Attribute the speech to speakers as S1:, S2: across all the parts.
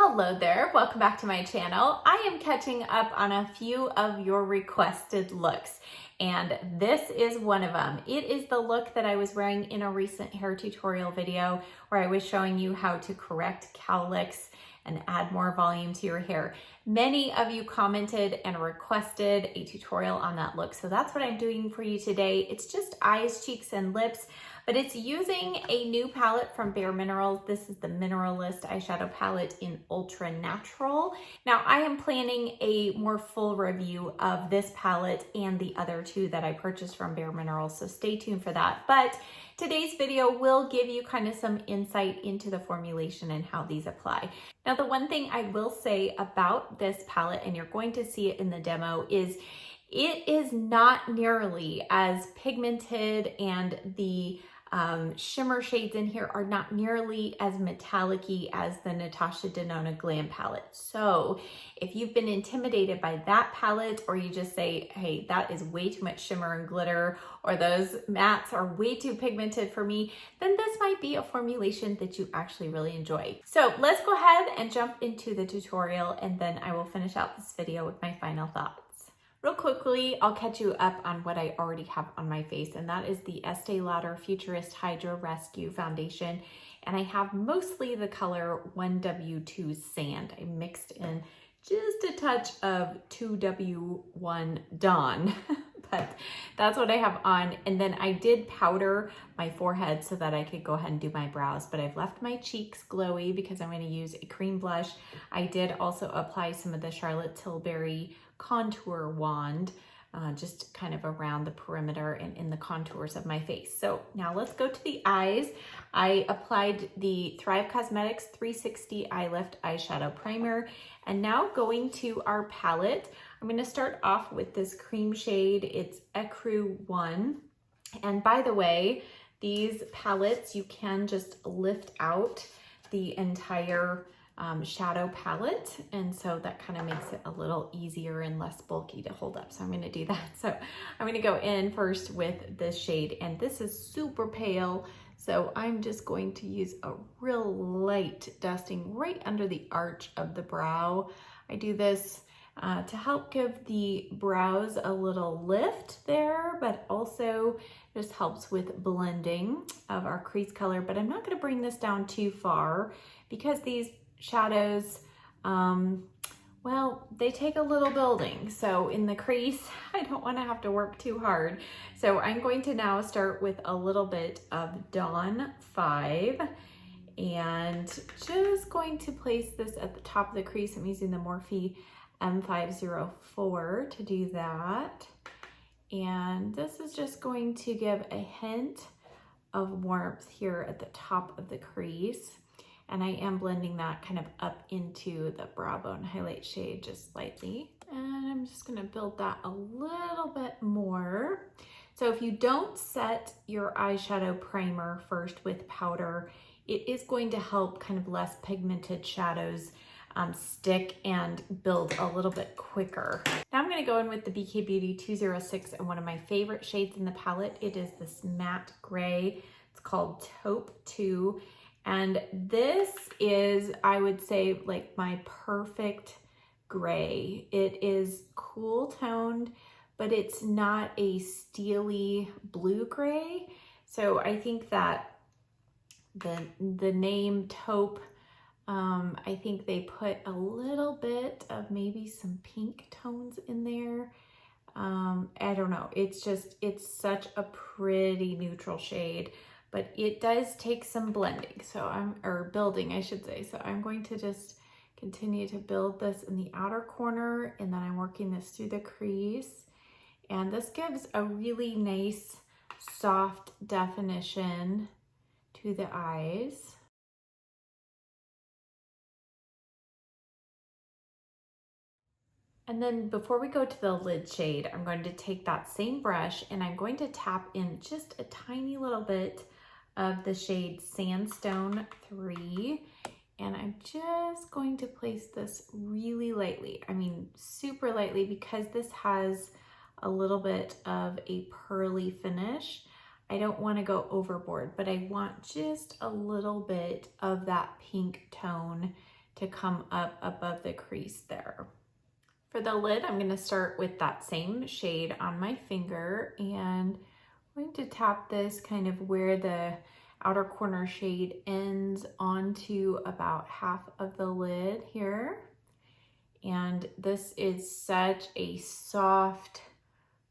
S1: Hello there, welcome back to my channel. I am catching up on a few of your requested looks, and this is one of them. It is the look that I was wearing in a recent hair tutorial video where I was showing you how to correct cowlicks and add more volume to your hair. Many of you commented and requested a tutorial on that look, so that's what I'm doing for you today. It's just eyes, cheeks, and lips, but it's using a new palette from Bare Minerals. This is the Mineralist eyeshadow palette in Ultra Natural. Now, I am planning a more full review of this palette and the other two that I purchased from Bare Minerals, so stay tuned for that. But today's video will give you kind of some insight into the formulation and how these apply. Now, the one thing I will say about this palette, and you're going to see it in the demo, is it is not nearly as pigmented, and the shimmer shades in here are not nearly as metallic-y as the Natasha Denona Glam palette. So if you've been intimidated by that palette, or you just say, hey, that is way too much shimmer and glitter, or those mattes are way too pigmented for me, then this might be a formulation that you actually really enjoy. So let's go ahead and jump into the tutorial, and then I will finish out this video with my final thoughts. Real quickly, I'll catch you up on what I already have on my face, and that is the Estee Lauder Futurist Hydra Rescue Foundation, and I have mostly the color 1W2 Sand. I mixed in just a touch of 2W1 Dawn, but that's what I have on. And then I did powder my forehead so that I could go ahead and do my brows, but I've left my cheeks glowy because I'm going to use a cream blush. I did also apply some of the Charlotte Tilbury contour wand, just kind of around the perimeter and in the contours of my face. So now let's go to the eyes. I applied the Thrive Cosmetics 360 Eye Lift Eyeshadow Primer, and now going to our palette, I'm going to start off with this cream shade. It's Ecru 1, and by the way, these palettes, you can just lift out the entire shadow palette, and so that kind of makes it a little easier and less bulky to hold up. So I'm going to do that. So I'm going to go in first with this shade, and this is super pale, so I'm just going to use a real light dusting right under the arch of the brow. I do this to help give the brows a little lift there, but also just helps with blending of our crease color. But I'm not going to bring this down too far because these shadows, well, they take a little building. So in the crease, I don't want to have to work too hard. So I'm going to now start with a little bit of Dawn 5, and just going to place this at the top of the crease. I'm using the Morphe M504 to do that. And this is just going to give a hint of warmth here at the top of the crease. And I am blending that kind of up into the brow bone highlight shade just slightly. And I'm just gonna build that a little bit more. So if you don't set your eyeshadow primer first with powder, it is going to help kind of less pigmented shadows stick and build a little bit quicker. Now I'm gonna go in with the BK Beauty 206 and one of my favorite shades in the palette. It is this matte gray. It's called Taupe 2. And this is, I would say, like my perfect gray. It is cool toned, but it's not a steely blue gray. So I think that the name Taupe, I think they put a little bit of maybe some pink tones in there. I don't know. It's such a pretty neutral shade, but it does take some blending. So or building, I should say. So I'm going to just continue to build this in the outer corner, and then I'm working this through the crease. And this gives a really nice, soft definition to the eyes. And then before we go to the lid shade, I'm going to take that same brush and I'm going to tap in just a tiny little bit of the shade Sandstone 3. And I'm just going to place this really lightly. I mean, super lightly, because this has a little bit of a pearly finish. I don't want to go overboard, but I want just a little bit of that pink tone to come up above the crease there. For the lid, I'm going to start with that same shade on my finger, and I'm going to tap this kind of where the outer corner shade ends onto about half of the lid here. And this is such a soft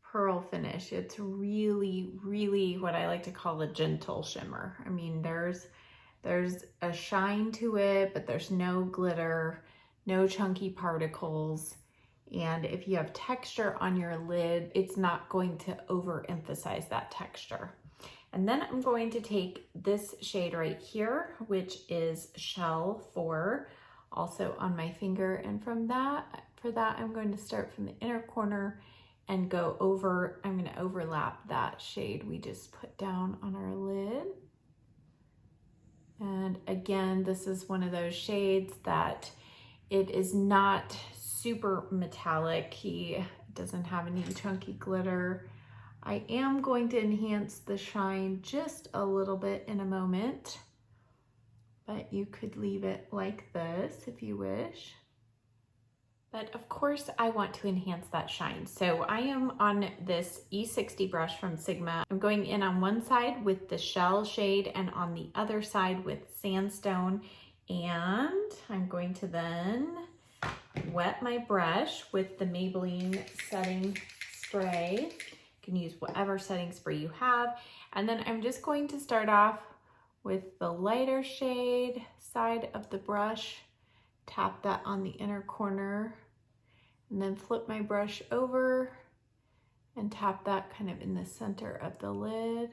S1: pearl finish. It's really, really what I like to call a gentle shimmer. I mean, there's a shine to it, but there's no glitter, no chunky particles. And if you have texture on your lid, it's not going to overemphasize that texture. And then I'm going to take this shade right here, which is Shell 4, also on my finger. And for that, I'm going to start from the inner corner and go over, I'm going to overlap that shade we just put down on our lid. And again, this is one of those shades that it is not super metallic. He doesn't have any chunky glitter. I am going to enhance the shine just a little bit in a moment, but you could leave it like this if you wish. But of course I want to enhance that shine. So I am on this E60 brush from Sigma. I'm going in on one side with the Shell shade and on the other side with Sandstone. And I'm going to then wet my brush with the Maybelline setting spray. You can use whatever setting spray you have. And then I'm just going to start off with the lighter shade side of the brush, tap that on the inner corner, and then flip my brush over and tap that kind of in the center of the lid.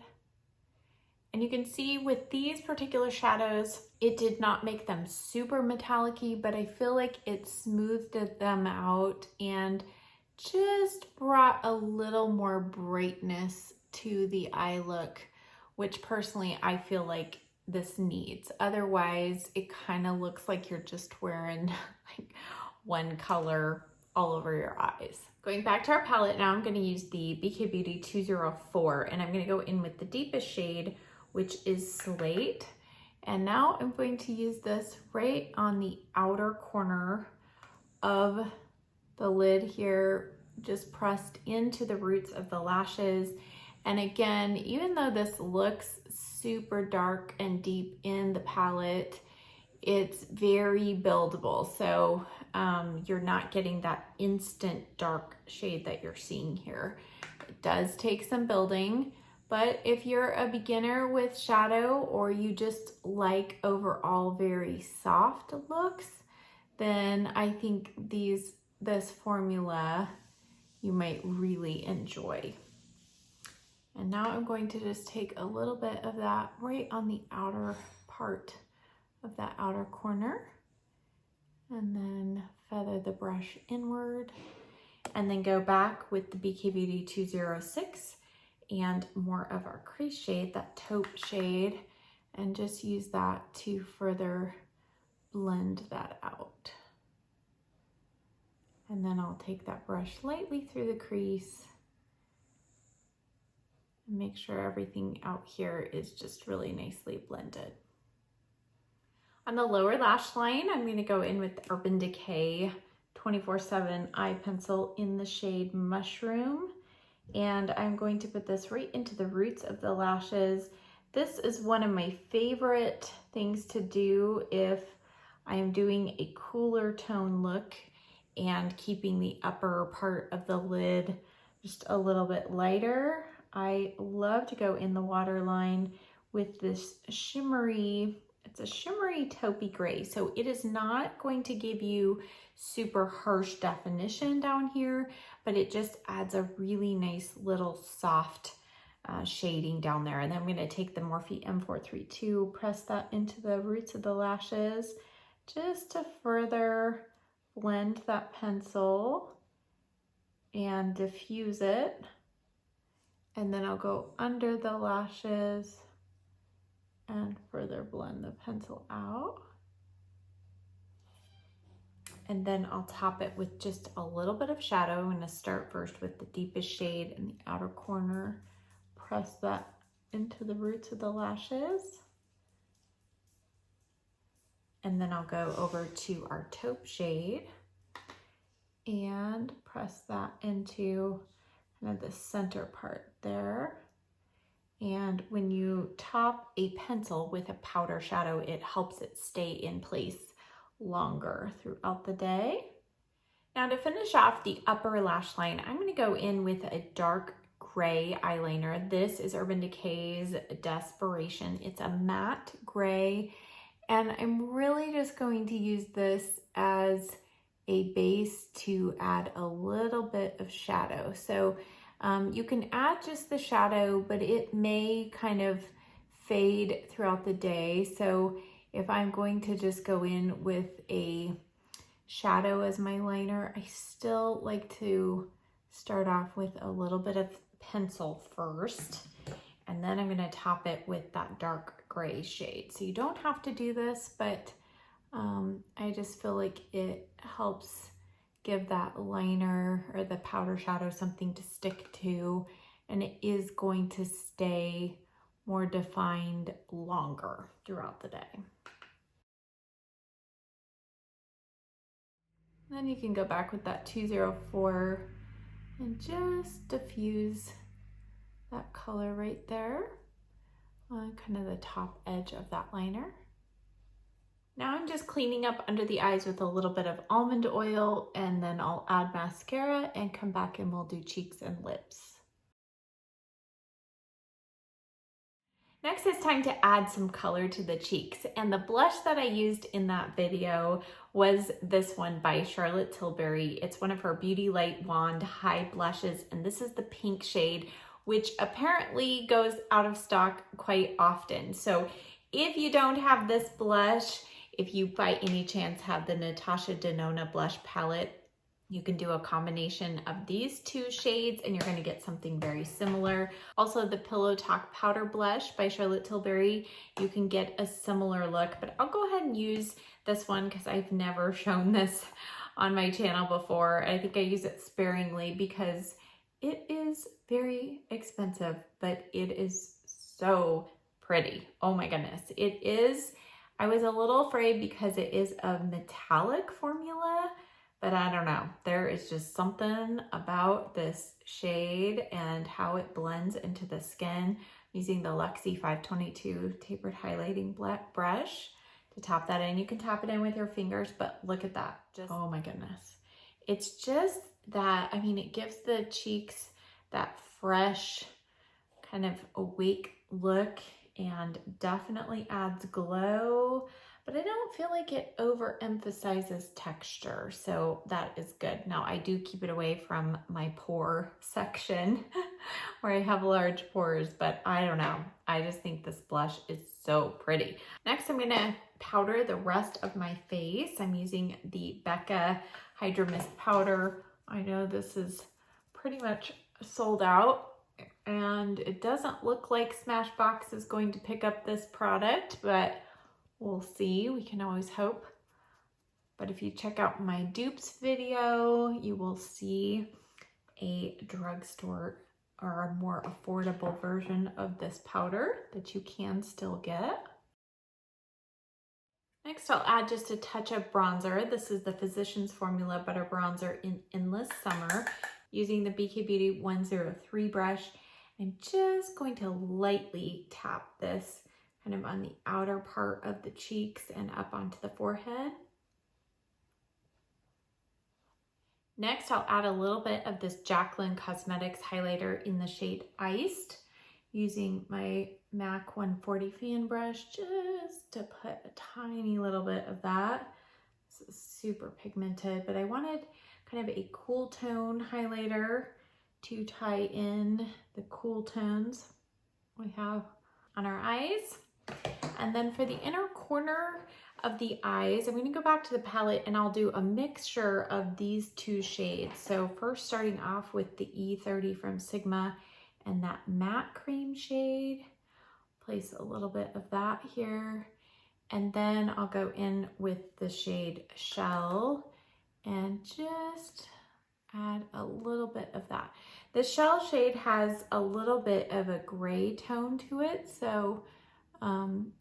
S1: And you can see with these particular shadows, it did not make them super metallic-y, but I feel like it smoothed them out and just brought a little more brightness to the eye look, which personally I feel like this needs. Otherwise, it kind of looks like you're just wearing like one color all over your eyes. Going back to our palette now, I'm going to use the BK Beauty 204, and I'm going to go in with the deepest shade, which is Slate. And now I'm going to use this right on the outer corner of the lid here, just pressed into the roots of the lashes. And again, even though this looks super dark and deep in the palette, it's very buildable. So you're not getting that instant dark shade that you're seeing here. It does take some building, but if you're a beginner with shadow or you just like overall very soft looks, then I think this formula you might really enjoy. And now I'm going to just take a little bit of that right on the outer part of that outer corner, and then feather the brush inward, and then go back with the BK Beauty 206 and more of our crease shade, that taupe shade, and just use that to further blend that out. And then I'll take that brush lightly through the crease and make sure everything out here is just really nicely blended. On the lower lash line, I'm going to go in with the Urban Decay 24/7 eye pencil in the shade Mushroom. And I'm going to put this right into the roots of the lashes. This is one of my favorite things to do if I am doing a cooler tone look and keeping the upper part of the lid just a little bit lighter. I love to go in the waterline with this shimmery, it's a shimmery taupey gray. So it is not going to give you super harsh definition down here, but it just adds a really nice little soft shading down there. And then I'm going to take the Morphe M432, press that into the roots of the lashes just to further blend that pencil and diffuse it. And then I'll go under the lashes and further blend the pencil out. And then I'll top it with just a little bit of shadow. I'm going to start first with the deepest shade in the outer corner. Press that into the roots of the lashes. And then I'll go over to our taupe shade and press that into kind of the center part there. And when you top a pencil with a powder shadow, it helps it stay in place longer throughout the day. Now to finish off the upper lash line, I'm going to go in with a dark gray eyeliner. This is Urban Decay's Desperation. It's a matte gray, and I'm really just going to use this as a base to add a little bit of shadow. So you can add just the shadow, but it may kind of fade throughout the day. So if I'm going to just go in with a shadow as my liner, I still like to start off with a little bit of pencil first, and then I'm going to top it with that dark gray shade. So you don't have to do this, but I just feel like it helps give that liner or the powder shadow something to stick to, and it is going to stay more defined longer throughout the day. Then you can go back with that 204 and just diffuse that color right there on kind of the top edge of that liner. Now I'm just cleaning up under the eyes with a little bit of almond oil, and then I'll add mascara and come back and we'll do cheeks and lips. Next, it's time to add some color to the cheeks, and the blush that I used in that video was this one by Charlotte Tilbury. It's one of her Beauty Light Wand High Blushes, and this is the pink shade, which apparently goes out of stock quite often. So if you don't have this blush, if you by any chance have the Natasha Denona blush palette, you can do a combination of these two shades and you're going to get something very similar. Also, the Pillow Talk Powder Blush by Charlotte Tilbury, you can get a similar look, but I'll go ahead and use this one because I've never shown this on my channel before. I think I use it sparingly because it is very expensive, but it is so pretty. Oh my goodness. It is, I was a little afraid because it is a metallic formula, but I don't know. There is just something about this shade and how it blends into the skin. I'm using the Luxe 522 tapered highlighting brush to tap that in. You can tap it in with your fingers, but look at that. Just, oh my goodness. It's just that, I mean, it gives the cheeks that fresh, kind of awake look and definitely adds glow, but I don't feel like it overemphasizes texture, so that is good. Now I do keep it away from my pore section where I have large pores, but I don't know. I just think this blush is so pretty. Next, I'm gonna powder the rest of my face. I'm using the BECCA Hydra Mist Powder. I know this is pretty much sold out, and it doesn't look like Smashbox is going to pick up this product, but we'll see. We can always hope. But if you check out my dupes video, you will see a drugstore or a more affordable version of this powder that you can still get. Next, I'll add just a touch of bronzer. This is the Physicians Formula Butter Bronzer in Endless Summer, using the BK Beauty 103 brush. I'm just going to lightly tap this kind of on the outer part of the cheeks and up onto the forehead. Next, I'll add a little bit of this Jaclyn Cosmetics highlighter in the shade Iced, using my MAC 140 fan brush just to put a tiny little bit of that. This is super pigmented, but I wanted kind of a cool tone highlighter to tie in the cool tones we have on our eyes. And then for the inner corner of the eyes, I'm going to go back to the palette and I'll do a mixture of these two shades. So first, starting off with the E30 from Sigma and that matte cream shade, place a little bit of that here. And then I'll go in with the shade Shell and just add a little bit of that. The Shell shade has a little bit of a gray tone to it, so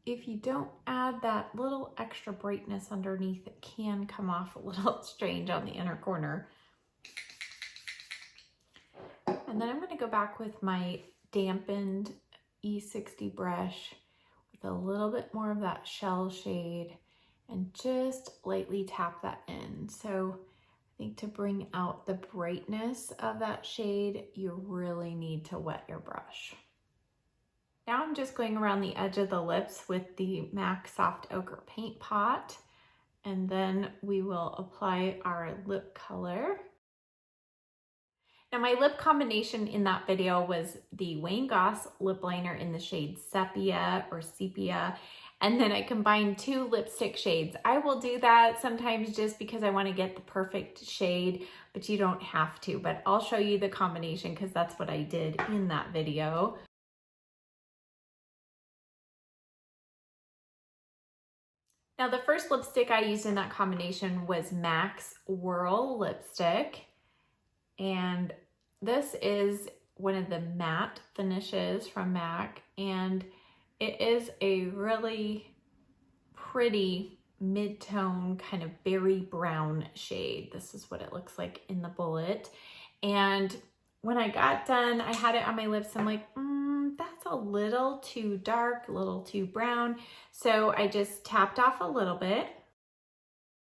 S1: If you don't add that little extra brightness underneath, it can come off a little strange on the inner corner. And then I'm going to go back with my dampened E60 brush with a little bit more of that shell shade and just lightly tap that in. So I think to bring out the brightness of that shade, you really need to wet your brush. Now I'm just going around the edge of the lips with the MAC Soft Ochre Paint Pot, and then we will apply our lip color. Now my lip combination in that video was the Wayne Goss lip liner in the shade Sepia or Sepia, and then I combined 2 lipstick shades. I will do that sometimes just because I want to get the perfect shade, but you don't have to, but I'll show you the combination because that's what I did in that video. Now the first lipstick I used in that combination was MAC's Whirl lipstick, and this is one of the matte finishes from MAC, and it is a really pretty mid-tone kind of berry brown shade. This is what it looks like in the bullet, and when I got done, I had it on my lips. I'm like, that's a little too dark, a little too brown. So I just tapped off a little bit.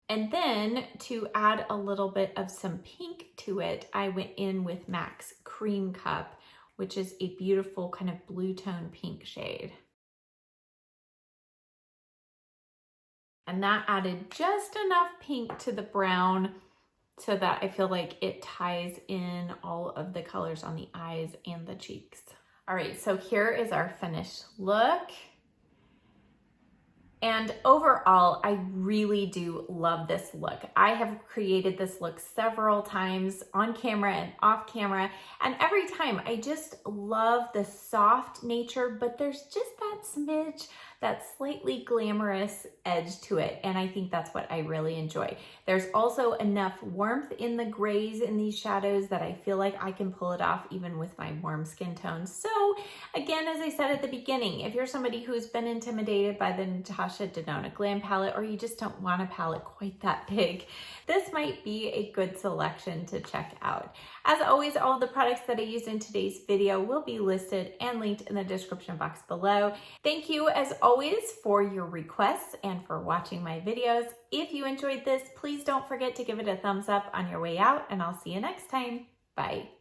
S1: And then to add a little bit of some pink to it, I went in with MAC's Cream Cup, which is a beautiful kind of blue tone pink shade. And that added just enough pink to the brown so that I feel like it ties in all of the colors on the eyes and the cheeks. All right, so here is our finished look. And overall, I really do love this look. I have created this look several times on camera and off camera, and every time I just love the soft nature, but there's just that smidge, that slightly glamorous edge to it, and I think that's what I really enjoy. There's also enough warmth in the grays in these shadows that I feel like I can pull it off even with my warm skin tones. So again, as I said at the beginning, if you're somebody who's been intimidated by the Natasha Denona Glam palette, or you just don't want a palette quite that big, this might be a good selection to check out. As always, all of the products that I used in today's video will be listed and linked in the description box below. Thank you as always for your requests and for watching my videos. If you enjoyed this, please don't forget to give it a thumbs up on your way out, and I'll see you next time. Bye.